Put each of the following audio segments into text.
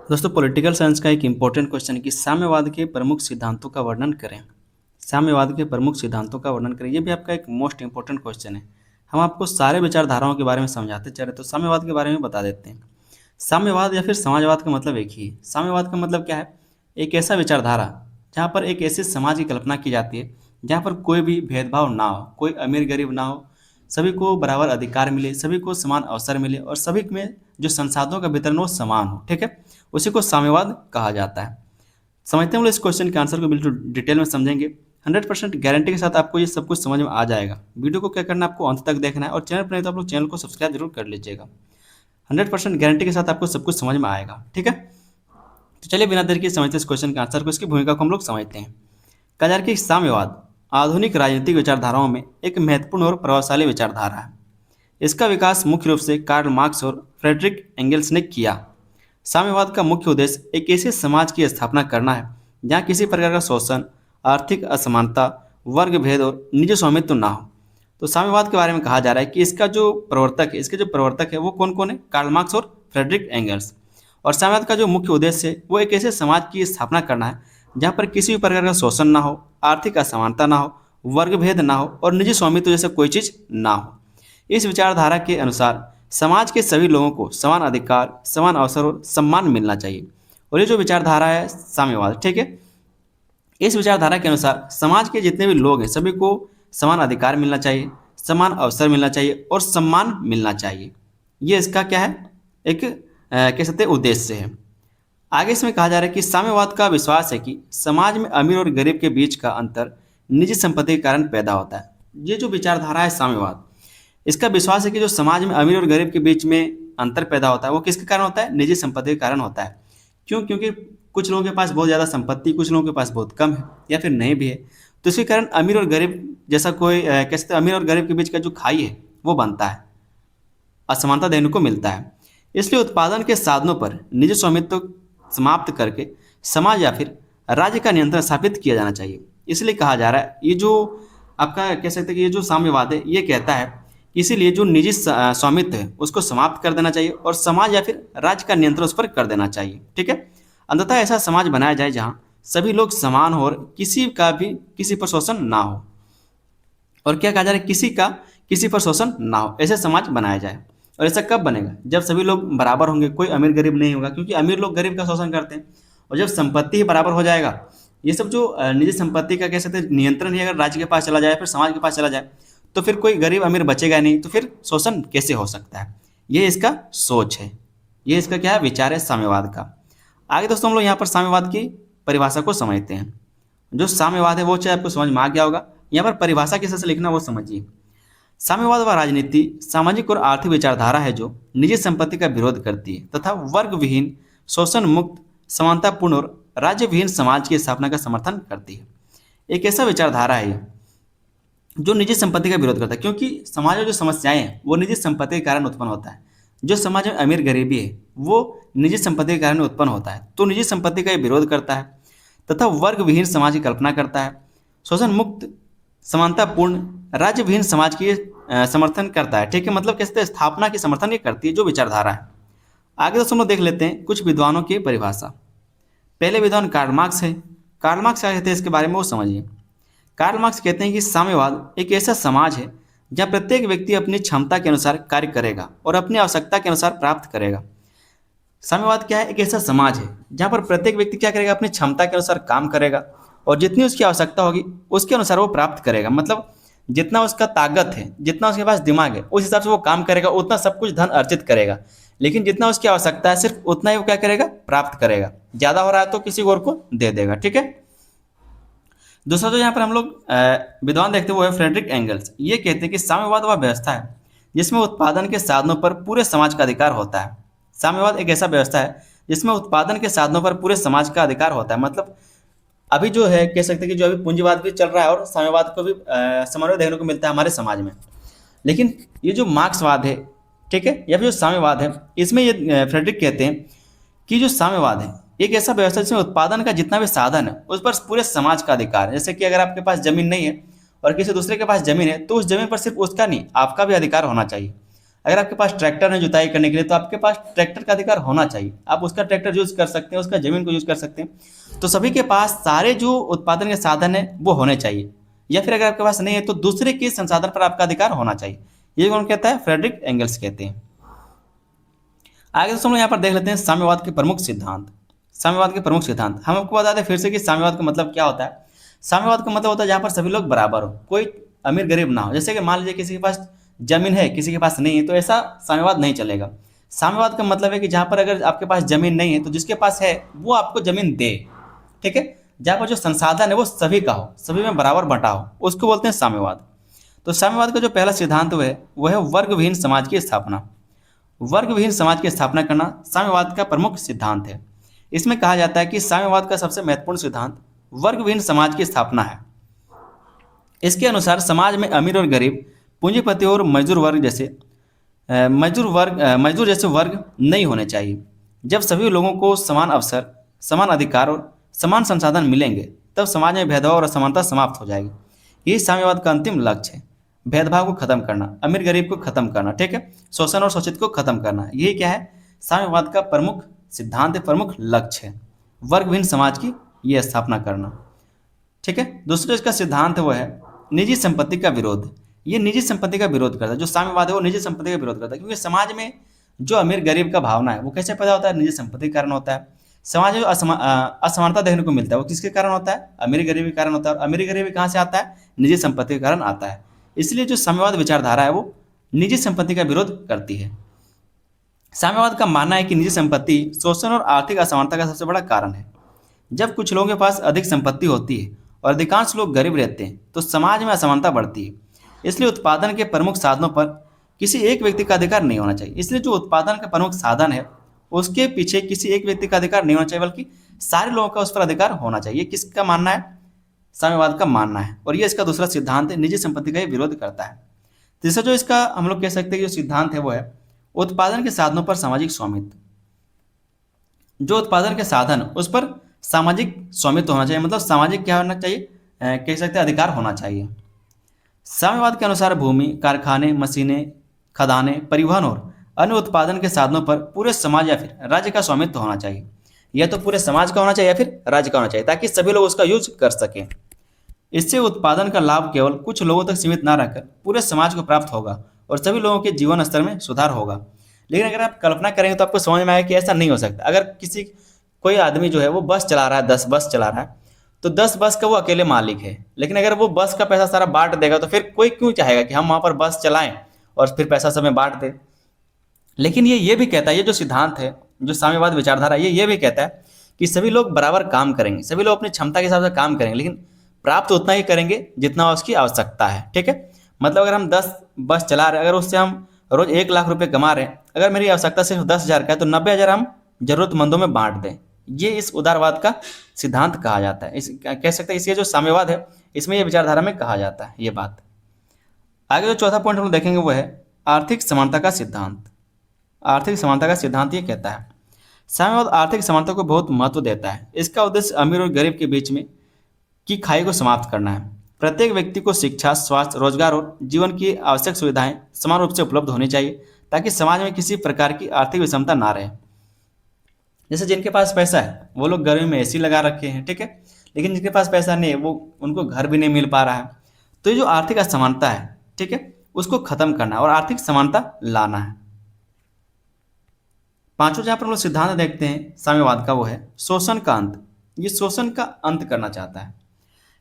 दोस्तों political science का एक इम्पोर्टेंट क्वेश्चन है कि साम्यवाद के प्रमुख सिद्धांतों का वर्णन करें। साम्यवाद के प्रमुख सिद्धांतों का वर्णन करें, ये भी आपका एक मोस्ट इंपॉर्टेंट क्वेश्चन है। हम आपको सारे विचारधाराओं के बारे में समझाते चले तो साम्यवाद के बारे में बता देते हैं। साम्यवाद या फिर समाजवाद का मतलब एक ही है। साम्यवाद का मतलब क्या है? एक ऐसा विचारधारा जहाँ पर एक ऐसे समाज की कल्पना की जाती है जहाँ पर कोई भी भेदभाव ना हो, कोई अमीर गरीब ना हो, सभी को बराबर अधिकार मिले, सभी को समान अवसर मिले और सभी में जो संसाधनों का वितरण हो समान हो। ठीक है, उसी को साम्यवाद कहा जाता है। समझते हैं हम लोग इस क्वेश्चन के आंसर को बिल्कुल डिटेल में समझेंगे। 100% गारंटी के साथ आपको ये सब कुछ समझ में आ जाएगा। वीडियो को क्या करना है, आपको अंत तक देखना है और चैनल पर नहीं तो आप लोग चैनल को सब्सक्राइब जरूर कर लीजिएगा। 100% गारंटी के साथ आपको सब कुछ समझ में आएगा। ठीक है, तो चलिए बिना देर के समझते इस क्वेश्चन के आंसर को, इसकी भूमिका को हम लोग समझते हैं। कहा जा रहा है कि साम्यवाद आधुनिक राजनीतिक विचारधाराओं में एक महत्वपूर्ण और प्रभावशाली विचारधारा है। इसका विकास मुख्य रूप से कार्ल मार्क्स और फ्रेडरिक एंगल्स ने किया। साम्यवाद का मुख्य उद्देश्य एक ऐसे समाज की स्थापना करना है जहाँ किसी प्रकार का शोषण, आर्थिक असमानता, वर्ग भेद और निजी स्वामित्व ना हो। तो साम्यवाद के बारे में कहा जा रहा है कि इसके जो प्रवर्तक है वो कौन कौन है? कार्ल मार्क्स और फ्रेडरिक एंगल्स। और साम्यवाद का जो मुख्य उद्देश्य है वो एक ऐसे समाज की स्थापना करना है जहाँ पर किसी भी प्रकार का शोषण ना हो, आर्थिक असमानता ना हो, वर्ग भेद ना हो और निजी स्वामित्व जैसे कोई चीज़ ना हो। इस विचारधारा के अनुसार समाज के सभी लोगों को समान अधिकार, समान अवसर और सम्मान मिलना चाहिए। और ये जो विचारधारा है साम्यवाद, ठीक है, इस विचारधारा के अनुसार समाज के जितने भी लोग हैं सभी को समान अधिकार मिलना चाहिए, समान अवसर मिलना चाहिए और सम्मान मिलना चाहिए। ये इसका क्या है? एक कह सकते हैं उद्देश्य है। आगे इसमें कहा जा रहा है कि साम्यवाद का विश्वास है कि समाज में अमीर और गरीब के बीच का अंतर निजी संपत्ति के कारण पैदा होता है। ये जो विचारधारा है साम्यवाद, इसका विश्वास है कि जो समाज में अमीर और गरीब के बीच में अंतर पैदा होता है वो किसके कारण होता है? निजी संपत्ति के कारण होता है। क्यों? क्योंकि कुछ लोगों के पास बहुत ज़्यादा संपत्ति, कुछ लोगों के पास बहुत कम है या फिर नहीं भी है। तो इसके कारण अमीर और गरीब जैसा कोई कह सकते हैं अमीर और गरीब के बीच का जो खाई है वो बनता है, असमानता देखने को मिलता है। इसलिए उत्पादन के साधनों पर निजी स्वामित्व समाप्त करके समाज या फिर राज्य का नियंत्रण स्थापित किया जाना चाहिए। इसलिए कहा जा रहा है, ये जो आपका कह सकते हैं कि ये जो साम्यवाद है ये कहता है इसीलिए जो निजी स्वामित्व है उसको समाप्त कर देना चाहिए और समाज या फिर राज्य का नियंत्रण उस पर कर देना चाहिए। ठीक है, अंततः ऐसा समाज बनाया जाए जहाँ सभी लोग समान हो और किसी पर शोषण ना हो। और क्या कहा जा रहा है? किसी पर शोषण ना हो, ऐसे समाज बनाया जाए। और ऐसा कब बनेगा? जब सभी लोग बराबर होंगे, कोई अमीर गरीब नहीं होगा, क्योंकि अमीर लोग गरीब का शोषण करते हैं। और जब संपत्ति ही बराबर हो जाएगा, ये सब जो निजी संपत्ति का कह सकते हैं नियंत्रण ही अगर राज्य के पास चला जाए, फिर समाज के पास चला जाए, तो फिर कोई गरीब अमीर बचेगा नहीं, तो फिर शोषण कैसे हो सकता है? ये इसका सोच है, ये इसका क्या है? विचार है साम्यवाद का। आगे दोस्तों हम लोग यहाँ पर साम्यवाद की परिभाषा को समझते हैं। जो साम्यवाद है वो चाहे आपको समझ में आ गया होगा, यहाँ पर परिभाषा किस तरह से लिखना वो समझिए। साम्यवाद व राजनीति सामाजिक और आर्थिक विचारधारा है जो निजी संपत्ति का विरोध करती है तथा वर्ग विहीन, शोषण मुक्त, समानतापूर्ण और राज्य विहीन समाज की स्थापना का समर्थन करती है। एक ऐसा विचारधारा है जो निजी संपत्ति का विरोध करता है, क्योंकि समाज में जो समस्याएं हैं वो निजी संपत्ति के कारण उत्पन्न होता है। जो समाज में अमीर गरीबी है वो निजी संपत्ति के कारण उत्पन्न होता है, तो निजी संपत्ति का ये विरोध करता है तथा वर्ग विहीन समाज की कल्पना करता है, शोषण मुक्त, समानतापूर्ण, राज्य विहीन समाज की समर्थन करता है। ठीक है, मतलब कैसे स्थापना की समर्थन ये करती है जो विचारधारा है। आगे दोस्तों हम लोग देख लेते हैं कुछ विद्वानों की परिभाषा। पहले विद्वान कार्ल मार्क्स है। कार्ल मार्क्स क्या कहते हैं इसके बारे में वो समझिए। कार्ल मार्क्स कहते हैं कि साम्यवाद एक ऐसा समाज है जहाँ प्रत्येक व्यक्ति अपनी क्षमता के अनुसार कार्य करेगा और अपनी आवश्यकता के अनुसार प्राप्त करेगा। साम्यवाद क्या है? एक ऐसा समाज है जहाँ पर प्रत्येक व्यक्ति क्या करेगा? अपनी क्षमता के अनुसार काम करेगा और जितनी उसकी आवश्यकता होगी उसके अनुसार वो प्राप्त करेगा। मतलब जितना उसका ताकत है, जितना उसके पास दिमाग है, उस हिसाब से वो काम करेगा, उतना सब कुछ धन अर्जित करेगा। लेकिन जितना उसकी आवश्यकता है सिर्फ उतना ही वो क्या करेगा? प्राप्त करेगा। ज़्यादा हो रहा है तो किसी और को दे देगा। ठीक है, दूसरा जो यहाँ पर हम लोग विद्वान देखते हैं वो है फ्रेडरिक एंगल्स। ये कहते हैं कि साम्यवाद वह व्यवस्था है जिसमें उत्पादन के साधनों पर पूरे समाज का अधिकार होता है। साम्यवाद एक ऐसा व्यवस्था है जिसमें उत्पादन के साधनों पर पूरे समाज का अधिकार होता है। मतलब अभी जो है कह सकते हैं कि जो अभी पूंजीवाद भी चल रहा है और साम्यवाद को भी समन्वय देखने को मिलता है हमारे समाज में। लेकिन ये जो मार्क्सवाद है, ठीक है, या फिर जो साम्यवाद है, इसमें ये फ्रेडरिक कहते हैं कि जो साम्यवाद है एक ऐसा व्यवस्था जिसमें उत्पादन का जितना भी साधन है उस पर पूरे समाज का अधिकार है। जैसे कि अगर आपके पास जमीन नहीं है और किसी दूसरे के पास जमीन है तो उस जमीन पर सिर्फ उसका नहीं आपका भी अधिकार होना चाहिए। अगर आपके पास ट्रैक्टर है जुताई करने के लिए तो आपके पास ट्रैक्टर का अधिकार होना चाहिए, आप उसका ट्रैक्टर यूज कर सकते हैं, उसका जमीन को यूज कर सकते हैं। तो सभी के पास सारे जो उत्पादन के साधन है वो होने चाहिए, या फिर अगर आपके पास नहीं है तो दूसरे के संसाधन पर आपका अधिकार होना चाहिए। ये कौन कहता है? फ्रेडरिक एंगल्स कहते हैं। आगे दोस्तों हम यहाँ पर देख लेते हैं साम्यवाद के प्रमुख सिद्धांत। साम्यवाद के प्रमुख सिद्धांत हम आपको बता दें फिर से कि साम्यवाद का मतलब क्या होता है। साम्यवाद का मतलब होता है जहाँ पर सभी लोग बराबर हो, कोई अमीर गरीब ना हो। जैसे कि मान लीजिए किसी के पास जमीन है, किसी के पास नहीं है, तो ऐसा साम्यवाद नहीं चलेगा। साम्यवाद का मतलब है कि जहाँ पर अगर आपके पास जमीन नहीं है तो जिसके पास है वो आपको जमीन दे, ठीक है। जहाँ पर जो संसाधन है वो सभी का हो, सभी में बराबर बंटा हो, उसको बोलते हैं साम्यवाद। तो साम्यवाद का जो पहला सिद्धांत वो है वर्ग विहीन समाज की स्थापना। वर्ग विहीन समाज की स्थापना करना साम्यवाद का प्रमुख सिद्धांत है। इसमें कहा जाता है कि साम्यवाद का सबसे महत्वपूर्ण सिद्धांत वर्ग विहीन समाज की स्थापना है। इसके अनुसार समाज में अमीर और गरीब, पूंजीपति और मजदूर जैसे वर्ग नहीं होने चाहिए। जब सभी लोगों को समान अवसर, समान अधिकार और समान संसाधन मिलेंगे तब समाज में भेदभाव और असमानता समाप्त हो जाएगी। यही साम्यवाद का अंतिम लक्ष्य है, भेदभाव को खत्म करना, अमीर गरीब को खत्म करना, ठीक है, शोषण और शोषित को खत्म करना। यही क्या है? साम्यवाद का प्रमुख सिद्धांत, प्रमुख लक्ष्य है, वर्ग विहीन समाज की यह स्थापना करना, ठीक है। दूसरा इसका सिद्धांत वो है निजी संपत्ति का विरोध। ये निजी संपत्ति का विरोध करता है, जो साम्यवाद है वो निजी संपत्ति का विरोध करता है, क्योंकि समाज में जो अमीर गरीब का भावना है वो कैसे पैदा होता है? निजी संपत्ति के कारण होता है। समाज में जो असमानता देखने को मिलता है वो किसके कारण होता है? अमीर गरीबी के कारण होता है। और अमीर गरीबी कहाँ से आता है? निजी संपत्ति के कारण आता है। इसलिए जो साम्यवाद विचारधारा है वो निजी संपत्ति का विरोध करती है। साम्यवाद का मानना है कि निजी संपत्ति शोषण और आर्थिक असमानता का सबसे बड़ा कारण है। जब कुछ लोगों के पास अधिक संपत्ति होती है और अधिकांश लोग गरीब रहते हैं तो समाज में असमानता बढ़ती है। इसलिए उत्पादन के प्रमुख साधनों पर किसी एक व्यक्ति का अधिकार नहीं होना चाहिए। इसलिए जो उत्पादन का प्रमुख साधन है उसके पीछे किसी एक व्यक्ति का अधिकार नहीं होना चाहिए, बल्कि सारे लोगों का उस पर अधिकार होना चाहिए। किसका मानना है? साम्यवाद का मानना है। और ये इसका दूसरा सिद्धांत है, निजी संपत्ति का ये विरोध करता है। तीसरा जो इसका हम लोग कह सकते हैं जो सिद्धांत है वो है उत्पादन के साधनों पर सामाजिक स्वामित्व। जो उत्पादन के साधन उस पर सामाजिक स्वामित्व होना चाहिए, मतलब सामाजिक क्या होना चाहिए? कह सकते हैं अधिकार होना चाहिए। साम्यवाद के अनुसार भूमि, कारखाने, मशीनें, खदानें, परिवहन और अन्य उत्पादन के साधनों पर पूरे समाज या फिर राज्य का स्वामित्व होना चाहिए। या तो पूरे समाज का होना चाहिए या फिर राज्य का होना चाहिए, ताकि सभी लोग उसका यूज कर सकें। इससे उत्पादन का लाभ केवल कुछ लोगों तक सीमित न रहकर पूरे समाज को प्राप्त होगा और सभी लोगों के जीवन स्तर में सुधार होगा। लेकिन अगर आप कल्पना करेंगे तो आपको समझ में आएगा कि ऐसा नहीं हो सकता। अगर कोई आदमी जो है वो बस चला रहा है, 10 बस चला रहा है, तो 10 बस का वो अकेले मालिक है। लेकिन अगर वो बस का पैसा सारा बांट देगा तो फिर कोई क्यों चाहेगा कि हम वहाँ पर बस चलाएं और फिर पैसा सब में बांट दें। लेकिन ये भी कहता है, ये जो सिद्धांत है, जो साम्यवाद विचारधारा, ये भी कहता है कि सभी लोग बराबर काम करेंगे, सभी लोग अपनी क्षमता के हिसाब से काम करेंगे, लेकिन प्राप्त उतना ही करेंगे जितना उसकी आवश्यकता है, ठीक है। मतलब अगर हम 10 बस चला रहे हैं, अगर उससे हम रोज 1 लाख रुपए कमा रहे हैं, अगर मेरी आवश्यकता सिर्फ 10,000 का है तो 90,000 हम जरूरतमंदों में बांट दें। ये इस उदारवाद का सिद्धांत कहा जाता है। इस कह सकते हैं इसके जो साम्यवाद है इसमें ये विचारधारा में कहा जाता है ये बात। आगे जो चौथा पॉइंट हम देखेंगे वो है आर्थिक समानता का सिद्धांत। आर्थिक समानता का सिद्धांत ये कहता है साम्यवाद आर्थिक समानता को बहुत महत्व देता है। इसका उद्देश्य अमीर और गरीब के बीच में की खाई को समाप्त करना है। प्रत्येक व्यक्ति को शिक्षा, स्वास्थ्य, रोजगार और जीवन की आवश्यक सुविधाएं समान रूप से उपलब्ध होनी चाहिए, ताकि समाज में किसी प्रकार की आर्थिक विषमता ना रहे। जैसे जिनके पास पैसा है वो लोग गर्मी में एसी लगा रखे हैं, ठीक है, लेकिन जिनके पास पैसा नहीं है वो उनको घर भी नहीं मिल पा रहा है। तो ये जो आर्थिक असमानता है, ठीक है, उसको खत्म करना है और आर्थिक समानता लाना है। पांचों जहां पर हम लोग सिद्धांत देखते हैं साम्यवाद का वो है शोषण का अंत। ये शोषण का अंत करना चाहता है।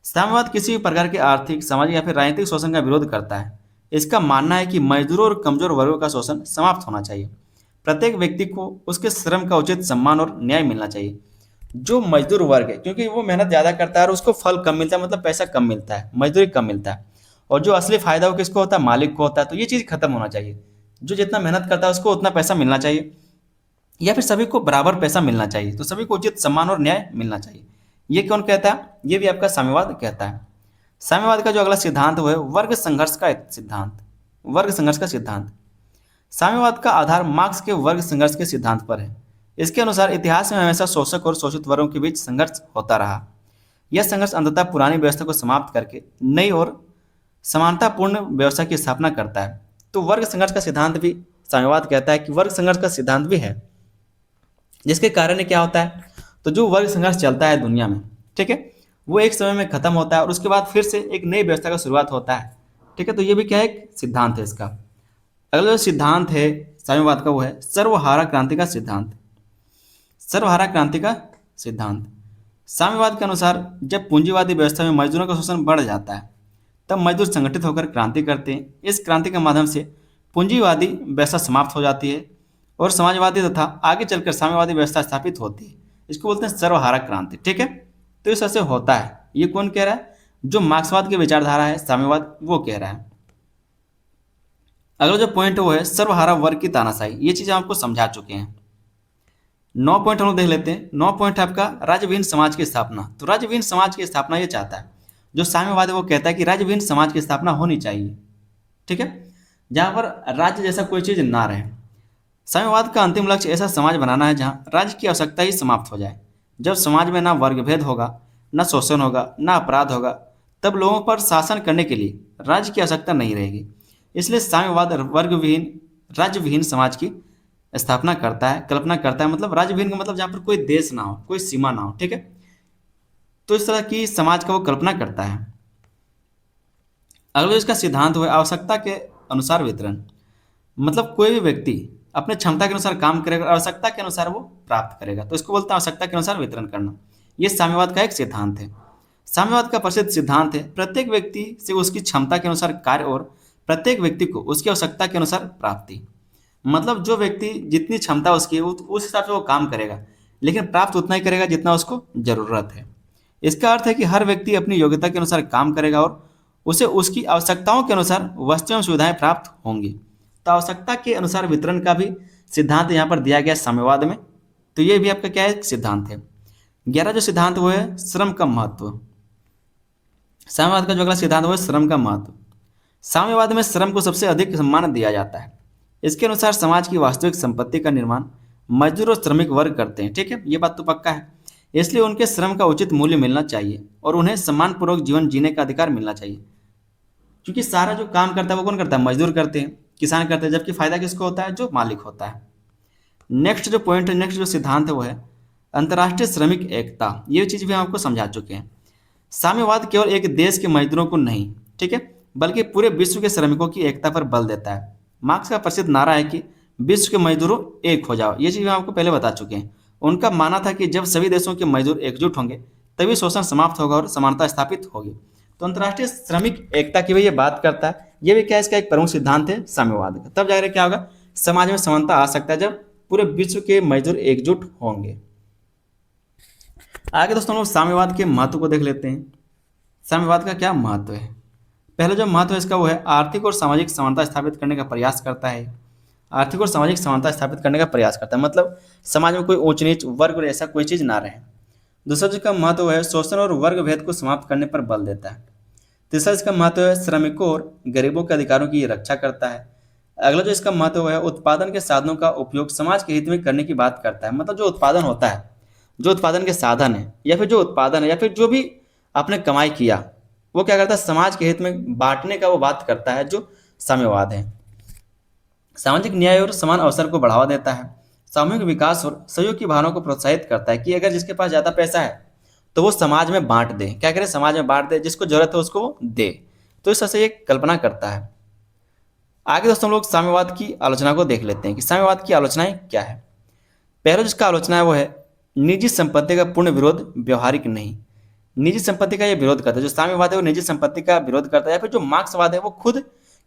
साम्यवाद किसी भी प्रकार के आर्थिक, सामाजिक या फिर राजनीतिक शोषण का विरोध करता है। इसका मानना है कि मजदूरों और कमजोर वर्गों का शोषण समाप्त होना चाहिए। प्रत्येक व्यक्ति को उसके श्रम का उचित सम्मान और न्याय मिलना चाहिए। जो मजदूर वर्ग है, क्योंकि वो मेहनत ज़्यादा करता है और उसको फल कम मिलता है, मतलब पैसा कम मिलता है, मजदूरी कम मिलता है, और जो असली फायदा वो किसको होता है? मालिक को होता है। तो ये चीज़ खत्म होना चाहिए। जो जितना मेहनत करता है उसको उतना पैसा मिलना चाहिए, या फिर सभी को बराबर पैसा मिलना चाहिए। तो सभी को उचित सम्मान और न्याय मिलना चाहिए। ये कौन कहता है? ये भी आपका साम्यवाद कहता है। साम्यवाद का जो अगला सिद्धांत वो है वर्ग संघर्ष का सिद्धांत। वर्ग संघर्ष का सिद्धांत। साम्यवाद का आधार मार्क्स के वर्ग संघर्ष के सिद्धांत पर है। इसके अनुसार इतिहास में हमेशा शोषक और शोषित वर्गों के बीच संघर्ष होता रहा। यह संघर्ष अंततः पुरानी व्यवस्था को समाप्त करके नई और समानतापूर्ण व्यवस्था की स्थापना करता है। तो वर्ग संघर्ष का सिद्धांत भी साम्यवाद कहता है कि वर्ग संघर्ष का सिद्धांत भी है, जिसके कारण क्या होता है, तो जो वर्ग संघर्ष चलता है दुनिया में, ठीक है, वो एक समय में खत्म होता है और उसके बाद फिर से एक नई व्यवस्था का शुरुआत होता है, ठीक है। तो ये भी क्या है, एक सिद्धांत है इसका। अगला जो सिद्धांत है साम्यवाद का वो है सर्वहारा क्रांति का सिद्धांत। सर्वहारा क्रांति का सिद्धांत साम्यवाद के अनुसार जब पूंजीवादी व्यवस्था में मजदूरों का शोषण बढ़ जाता है तब मजदूर संगठित होकर क्रांति करते हैं। इस क्रांति के माध्यम से पूंजीवादी व्यवस्था समाप्त हो जाती है और समाजवादी तथा आगे चलकर साम्यवादी व्यवस्था स्थापित होती है। इसको बोलते हैं सर्वहारा क्रांति, ठीक है। तो इस तरह से होता है। ये कौन कह रहा है, जो मार्क्सवाद की विचारधारा है साम्यवाद, वो कह रहा है। अगला जो पॉइंट है वो है सर्वहारा वर्ग की तानाशाही। ये चीज़ हम आपको समझा चुके हैं। 9 पॉइंट हम लोग देख लेते हैं। 9 पॉइंट है आपका राज्यविहीन समाज की स्थापना। तो राज्यविहीन समाज की स्थापना ये चाहता है, जो साम्यवाद है वो कहता है कि राज्यविहीन समाज की स्थापना होनी चाहिए, ठीक है, जहाँ पर राज्य जैसा कोई चीज़ ना रहे। साम्यवाद का अंतिम लक्ष्य ऐसा समाज बनाना है जहाँ राज्य की आवश्यकता ही समाप्त हो जाए। जब समाज में ना वर्ग भेद होगा, ना शोषण होगा, ना अपराध होगा, तब लोगों पर शासन करने के लिए राज्य की आवश्यकता नहीं रहेगी। इसलिए साम्यवाद वर्गविहीन राज्यविहीन समाज की स्थापना करता है, कल्पना करता है। मतलब राज्यविहीन का मतलब जहाँ पर कोई देश ना हो, कोई सीमा ना हो, ठीक है। तो इस तरह की समाज का वो कल्पना करता है। अगला इसका सिद्धांत हुआ आवश्यकता के अनुसार वितरण। मतलब कोई भी व्यक्ति अपने क्षमता के अनुसार काम करेगा, आवश्यकता के अनुसार वो प्राप्त करेगा। तो इसको बोलते हैं आवश्यकता के अनुसार वितरण करना। ये साम्यवाद का एक सिद्धांत है। साम्यवाद का प्रसिद्ध सिद्धांत है प्रत्येक व्यक्ति से उसकी क्षमता के अनुसार कार्य और प्रत्येक व्यक्ति को उसकी आवश्यकता के अनुसार प्राप्ति। मतलब जो व्यक्ति जितनी क्षमता उसकी है उस हिसाब से वो काम करेगा, लेकिन प्राप्त उतना ही करेगा जितना उसको जरूरत है। इसका अर्थ है कि हर व्यक्ति अपनी योग्यता के अनुसार काम करेगा और उसे उसकी आवश्यकताओं के अनुसार वस्तुएं और सुविधाएं प्राप्त होंगी। तो आवश्यकता के अनुसार वितरण का भी सिद्धांत यहाँ पर दिया गया साम्यवाद में। तो ये भी आपका क्या है, सिद्धांत है। 11 जो सिद्धांत वो है श्रम का महत्व। साम्यवाद का जो अगला सिद्धांत वो है श्रम का महत्व। साम्यवाद में श्रम को सबसे अधिक सम्मान दिया जाता है। इसके अनुसार समाज की वास्तविक संपत्ति का निर्माण मजदूर और श्रमिक वर्ग करते हैं, ठीक है, ये बात तो पक्का है। इसलिए उनके श्रम का उचित मूल्य मिलना चाहिए और उन्हें सम्मानपूर्वक जीवन जीने का अधिकार मिलना चाहिए। क्योंकि सारा जो काम करता है वो कौन करता है, मजदूर करते हैं, किसान करते हैं, जबकि फायदा किसको होता है, जो मालिक होता है। नेक्स्ट जो पॉइंट है, नेक्स्ट जो सिद्धांत है वो है अंतर्राष्ट्रीय श्रमिक एकता। ये चीज़ भी हम आपको समझा चुके हैं। साम्यवाद केवल एक देश के मजदूरों को नहीं, ठीक है, बल्कि पूरे विश्व के श्रमिकों की एकता पर बल देता है। मार्क्स का प्रसिद्ध नारा है कि विश्व के मजदूरों एक हो जाओ। ये चीज़ हम आपको पहले बता चुके हैं। उनका मानना था कि जब सभी देशों के मजदूर एकजुट होंगे तभी शोषण समाप्त होगा और समानता स्थापित होगी। तो अंतर्राष्ट्रीय श्रमिक एकता की भी ये बात करता है। ये भी क्या, इसका एक प्रमुख सिद्धांत है साम्यवाद का। तब जाकर क्या होगा, समाज में समानता आ सकता है जब पूरे विश्व के मजदूर एकजुट होंगे। आगे दोस्तों हम लोग साम्यवाद के महत्व को देख लेते हैं। साम्यवाद का क्या महत्व है। पहला जो महत्व है इसका वो है आर्थिक और सामाजिक समानता स्थापित करने का प्रयास करता है। आर्थिक और सामाजिक समानता स्थापित करने का प्रयास करता है, मतलब समाज में कोई ऊंच नीच वर्ग और ऐसा कोई चीज़ ना रहे। दूसरा जिसका महत्व है शोषण और वर्ग भेद को समाप्त करने पर बल देता है। तीसरा इसका महत्व है श्रमिकों और गरीबों के अधिकारों की रक्षा करता है। अगला जो इसका महत्व है उत्पादन के साधनों का उपयोग समाज के हित में करने की बात करता है। मतलब जो उत्पादन होता है, जो उत्पादन के साधन है या फिर जो उत्पादन है या फिर जो भी आपने कमाई किया, वो क्या करता है, समाज के हित में बांटने का वो बात करता है, जो साम्यवाद है। सामाजिक न्याय और समान अवसर को बढ़ावा देता है। सामूहिक विकास और सहयोग की भावना को प्रोत्साहित करता है कि अगर जिसके पास ज़्यादा पैसा है तो वो समाज में बांट दे। क्या करे, समाज में बांट दे, जिसको जरूरत है उसको वो दे। तो इस तरह से ये कल्पना करता है। आगे दोस्तों हम लोग साम्यवाद की आलोचना को देख लेते हैं कि साम्यवाद की आलोचनाएं क्या है। पहला जिसका आलोचना है वो है निजी संपत्ति का पूर्ण विरोध, व्यवहारिक नहीं। निजी संपत्ति का ये विरोध करता है। जो साम्यवाद है वो निजी संपत्ति का विरोध करता है, या फिर जो मार्क्सवाद है वो खुद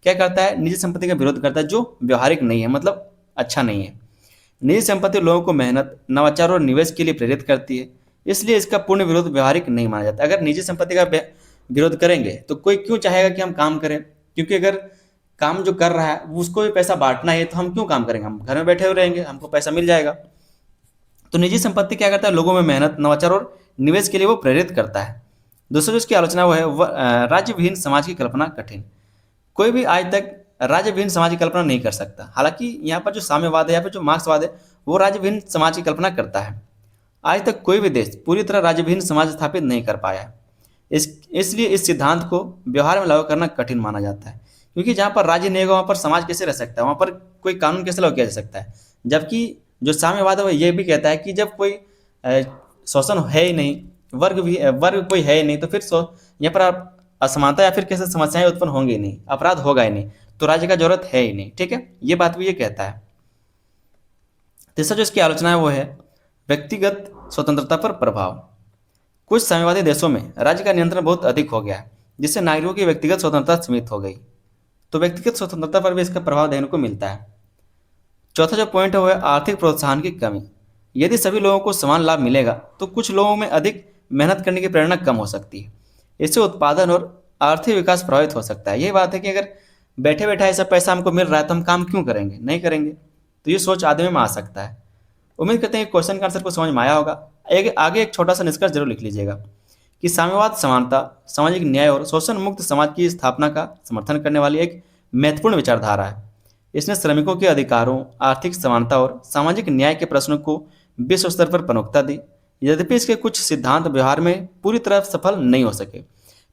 क्या करता है, निजी संपत्ति का विरोध करता है, जो व्यवहारिक नहीं है, मतलब अच्छा नहीं है। निजी संपत्ति लोगों को मेहनत, नवाचार और निवेश के लिए प्रेरित करती है, इसलिए इसका पूर्ण विरोध व्यवहारिक नहीं माना जाता। अगर निजी संपत्ति का विरोध करेंगे तो कोई क्यों चाहेगा कि हम काम करें, क्योंकि अगर काम जो कर रहा है उसको भी पैसा बांटना है तो हम क्यों काम करेंगे, हम घर में बैठे हुए रहेंगे, हमको पैसा मिल जाएगा। तो निजी संपत्ति क्या करता है, लोगों में मेहनत, नवाचार और निवेश के लिए वो प्रेरित करता है। दूसरा जो इसकी आलोचना वो है राज्यविहीन समाज की कल्पना कठिन। कोई भी आज तक राज्यविहीन समाज की कल्पना नहीं कर सकता। हालांकि यहाँ पर जो साम्यवाद है या फिर जो मार्क्सवाद है वो राज्यविहीन समाज की कल्पना करता है। आज तक कोई भी देश पूरी तरह राज्यविहीन समाज स्थापित नहीं कर पाया है। इसलिए इस सिद्धांत को व्यवहार में लागू करना कठिन माना जाता है, क्योंकि जहाँ पर राज्य नहीं होगा वहाँ पर समाज कैसे रह सकता है, वहाँ पर कोई कानून कैसे लागू किया जा सकता है। जबकि जो साम्यवाद है वो ये भी कहता है कि जब कोई शोषण है ही नहीं, वर्ग कोई है ही नहीं, तो फिर यहाँ पर आप असमानता या फिर कैसे समस्याएं उत्पन्न होंगी ही नहीं, अपराध होगा ही नहीं, तो राज्य का जरूरत है ही नहीं। ठीक है, ये बात भी ये कहता है। तीसरा जो इसकी आलोचना है वो है व्यक्तिगत स्वतंत्रता पर प्रभाव। कुछ साम्यवादी देशों में राज्य का नियंत्रण बहुत अधिक हो गया है, जिससे नागरिकों की व्यक्तिगत स्वतंत्रता सीमित हो गई। तो व्यक्तिगत स्वतंत्रता पर भी इसका प्रभाव देखने को मिलता है। चौथा जो पॉइंट है वो है आर्थिक प्रोत्साहन की कमी। यदि सभी लोगों को समान लाभ मिलेगा तो कुछ लोगों में अधिक मेहनत करने की प्रेरणा कम हो सकती है। इससे उत्पादन और आर्थिक विकास प्रभावित हो सकता है। यही बात है कि अगर बैठे बैठा ऐसा पैसा हमको मिल रहा है तो हम काम क्यों करेंगे, नहीं करेंगे। तो ये सोच आदमी में आ सकता है। उम्मीद करते हैं कि क्वेश्चन का आंसर को समझ में आया होगा। आगे एक छोटा सा निष्कर्ष जरूर लिख लीजिएगा कि साम्यवाद समानता, सामाजिक न्याय और शोषण मुक्त समाज की स्थापना का समर्थन करने वाली एक महत्वपूर्ण विचारधारा है। इसने श्रमिकों के अधिकारों, आर्थिक समानता और सामाजिक न्याय के प्रश्नों को विश्व स्तर पर प्रमुखता दी। यद्यपि इसके कुछ सिद्धांत व्यवहार में पूरी तरह सफल नहीं हो सके,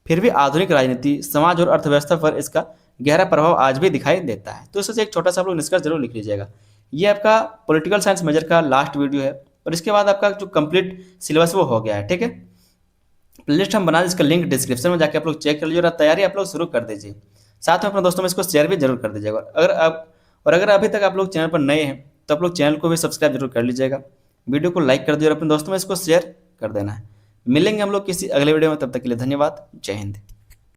फिर भी आधुनिक राजनीति, समाज और अर्थव्यवस्था पर इसका गहरा प्रभाव आज भी दिखाई देता है। तो इससे एक छोटा सा आप लोग निष्कर्ष जरूर लिख लीजिएगा। ये आपका पॉलिटिकल साइंस मेजर का लास्ट वीडियो है, और इसके बाद आपका जो कंप्लीट सिलेबस वो हो गया है। ठीक है, प्लेलिस्ट हम बना दें, इसका लिंक डिस्क्रिप्शन में जाके आप लोग चेक कर लीजिए और तैयारी आप लोग शुरू कर दीजिए। साथ में अपने दोस्तों में इसको शेयर भी जरूर कर दीजिएगा। अगर अभी तक आप लोग चैनल पर नए हैं तो आप लोग चैनल को भी सब्सक्राइब जरूर कर लीजिएगा। वीडियो को लाइक कर दिए और अपने दोस्तों में इसको शेयर कर देना है। मिलेंगे हम लोग किसी अगले वीडियो में, तब तक के लिए धन्यवाद। जय हिंद।